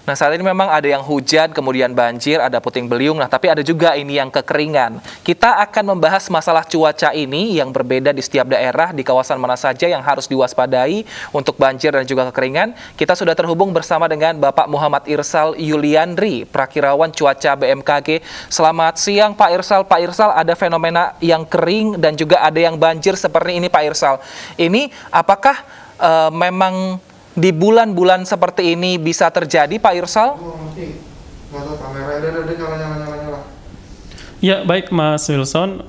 Nah, saat ini memang ada yang hujan, kemudian banjir, ada puting beliung, nah tapi ada juga ini yang kekeringan. Kita akan membahas masalah cuaca ini yang berbeda di setiap daerah, di kawasan mana saja yang harus diwaspadai untuk banjir dan juga kekeringan. Kita sudah terhubung bersama dengan Bapak Muhammad Irsal Yuliandri, Prakirawan Cuaca BMKG. Selamat siang Pak Irsal. Pak Irsal, ada fenomena yang kering dan juga ada yang banjir seperti ini Pak Irsal. Ini apakah memang di bulan-bulan seperti ini bisa terjadi, Pak Irsal? Ya, baik Mas Wilson,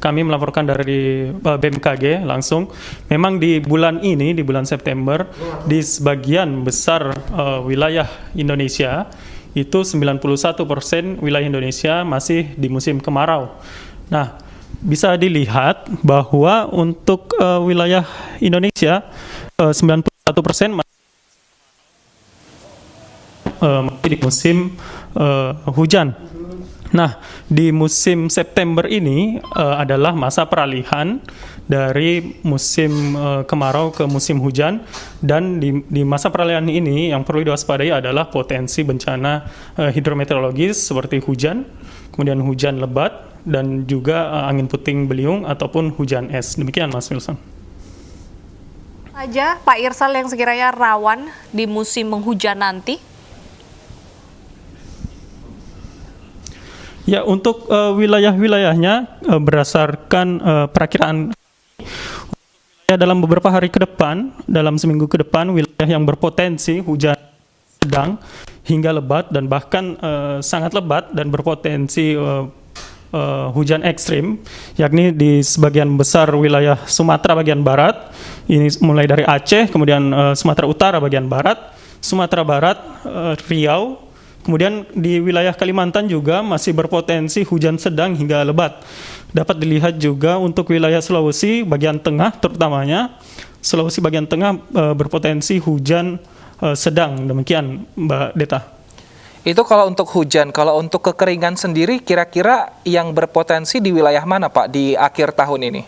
kami melaporkan dari BMKG langsung. Memang di bulan ini, di bulan September, di sebagian besar wilayah Indonesia, itu 91% wilayah Indonesia masih di musim kemarau. Nah, bisa dilihat bahwa untuk wilayah Indonesia, 91% masih di musim hujan. Nah, di musim September ini adalah masa peralihan dari musim kemarau ke musim hujan, dan di masa peralihan ini yang perlu diwaspadai adalah potensi bencana hidrometeorologis seperti hujan, kemudian hujan lebat, dan juga angin puting beliung ataupun hujan es. Demikian Mas Wilson. Aja Pak Irsal yang sekiranya rawan di musim penghujan nanti? Ya, untuk wilayah-wilayahnya berdasarkan perakiraan dalam beberapa hari ke depan, dalam seminggu ke depan, wilayah yang berpotensi hujan sedang hingga lebat dan bahkan sangat lebat dan berpotensi hujan ekstrim, yakni di sebagian besar wilayah Sumatera bagian barat, ini mulai dari Aceh, kemudian Sumatera Utara bagian barat, Sumatera Barat, Riau, kemudian di wilayah Kalimantan juga masih berpotensi hujan sedang hingga lebat. Dapat dilihat juga untuk wilayah Sulawesi bagian tengah, terutamanya Sulawesi bagian tengah berpotensi hujan sedang. Demikian Mbak Deta. Itu kalau untuk hujan. Kalau untuk kekeringan sendiri, kira-kira yang berpotensi di wilayah mana Pak di akhir tahun ini?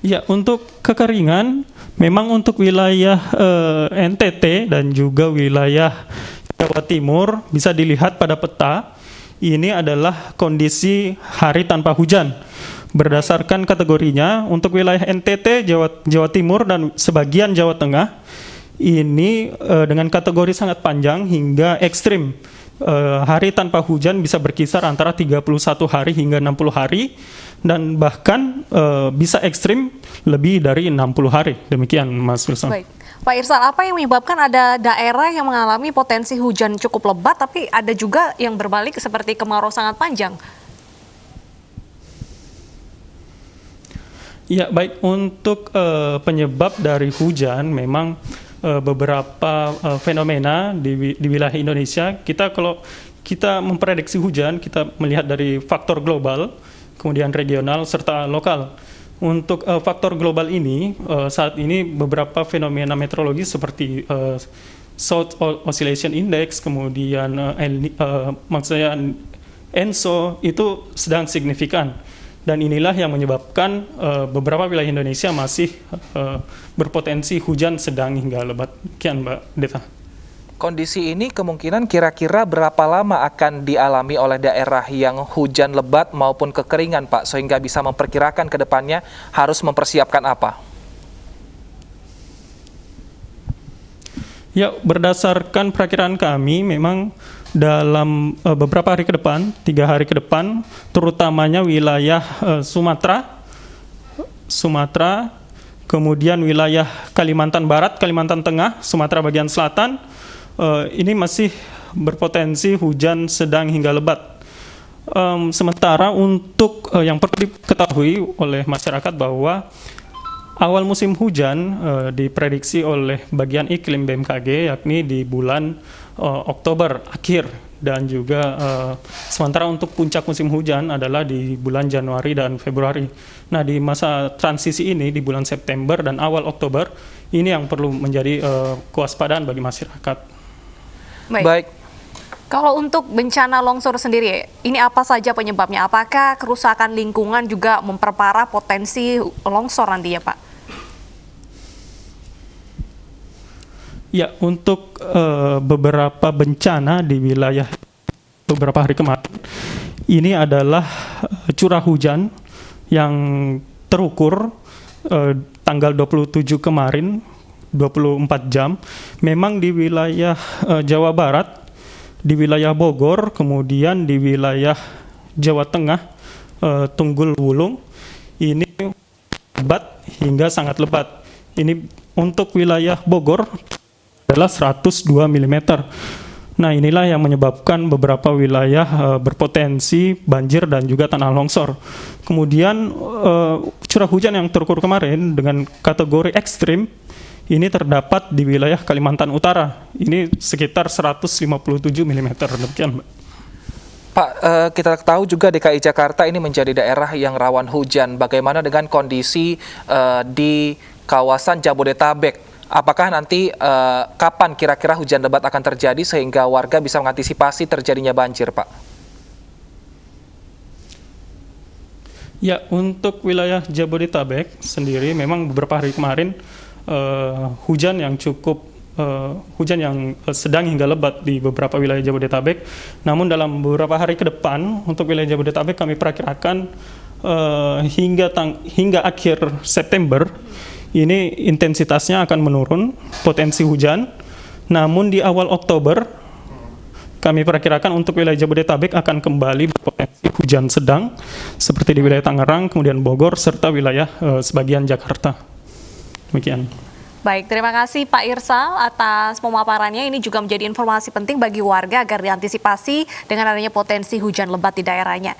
Ya, untuk kekeringan, memang untuk wilayah NTT dan juga wilayah Jawa Timur bisa dilihat pada peta, ini adalah kondisi hari tanpa hujan. Berdasarkan kategorinya, untuk wilayah NTT, Jawa Timur, dan sebagian Jawa Tengah, ini dengan kategori sangat panjang hingga ekstrim. Hari tanpa hujan bisa berkisar antara 31 hari hingga 60 hari, dan bahkan bisa ekstrim lebih dari 60 hari. Demikian Mas Wilson. Baik. Pak Irsal, apa yang menyebabkan ada daerah yang mengalami potensi hujan cukup lebat, tapi ada juga yang berbalik seperti kemarau sangat panjang? Ya, baik, untuk penyebab dari hujan memang beberapa fenomena di wilayah Indonesia. Kalau kita memprediksi hujan, kita melihat dari faktor global, kemudian regional, serta lokal. Untuk faktor global ini, saat ini beberapa fenomena meteorologi seperti South Oscillation Index, kemudian maksudnya ENSO, itu sedang signifikan. Dan inilah yang menyebabkan beberapa wilayah Indonesia masih berpotensi hujan sedang hingga lebat. Kian Mbak Deta. Kondisi ini kemungkinan kira-kira berapa lama akan dialami oleh daerah yang hujan lebat maupun kekeringan Pak, sehingga bisa memperkirakan ke depannya harus mempersiapkan apa? Ya, berdasarkan perakiraan kami, memang dalam beberapa hari ke depan, 3 hari ke depan, terutamanya wilayah Sumatera, kemudian wilayah Kalimantan Barat, Kalimantan Tengah, Sumatera bagian selatan, ini masih berpotensi hujan sedang hingga lebat. Sementara untuk yang perlu diketahui oleh masyarakat bahwa awal musim hujan diprediksi oleh bagian iklim BMKG, yakni di bulan Oktober akhir, dan juga sementara untuk puncak musim hujan adalah di bulan Januari dan Februari. Nah, di masa transisi ini di bulan September dan awal Oktober, ini yang perlu menjadi kewaspadaan bagi masyarakat. Baik. Kalau untuk bencana longsor sendiri, ini apa saja penyebabnya? Apakah kerusakan lingkungan juga memperparah potensi longsor nantinya, Pak? Ya, untuk beberapa bencana di wilayah beberapa hari kemarin, ini adalah curah hujan yang terukur tanggal 27 kemarin, 24 jam. Memang di wilayah Jawa Barat, di wilayah Bogor, kemudian di wilayah Jawa Tengah, Tunggul Wulung, ini lebat hingga sangat lebat. Ini untuk wilayah Bogor adalah 102 mm. Nah, inilah yang menyebabkan beberapa wilayah berpotensi banjir dan juga tanah longsor. Kemudian curah hujan yang terukur kemarin dengan kategori ekstrim ini terdapat di wilayah Kalimantan Utara. Ini sekitar 157 mm. Demikian, Mbak. Pak, kita tahu juga DKI Jakarta ini menjadi daerah yang rawan hujan. Bagaimana dengan kondisi di kawasan Jabodetabek? Apakah nanti kapan kira-kira hujan lebat akan terjadi sehingga warga bisa mengantisipasi terjadinya banjir, Pak? Ya, untuk wilayah Jabodetabek sendiri memang beberapa hari kemarin hujan yang sedang hingga lebat di beberapa wilayah Jabodetabek. Namun dalam beberapa hari ke depan untuk wilayah Jabodetabek kami perkirakan hingga akhir September ini intensitasnya akan menurun, potensi hujan. Namun di awal Oktober, kami perkirakan untuk wilayah Jabodetabek akan kembali berpotensi hujan sedang, seperti di wilayah Tangerang, kemudian Bogor, serta wilayah sebagian Jakarta. Demikian. Baik, terima kasih Pak Irsal atas pemaparannya. Ini juga menjadi informasi penting bagi warga agar diantisipasi dengan adanya potensi hujan lebat di daerahnya.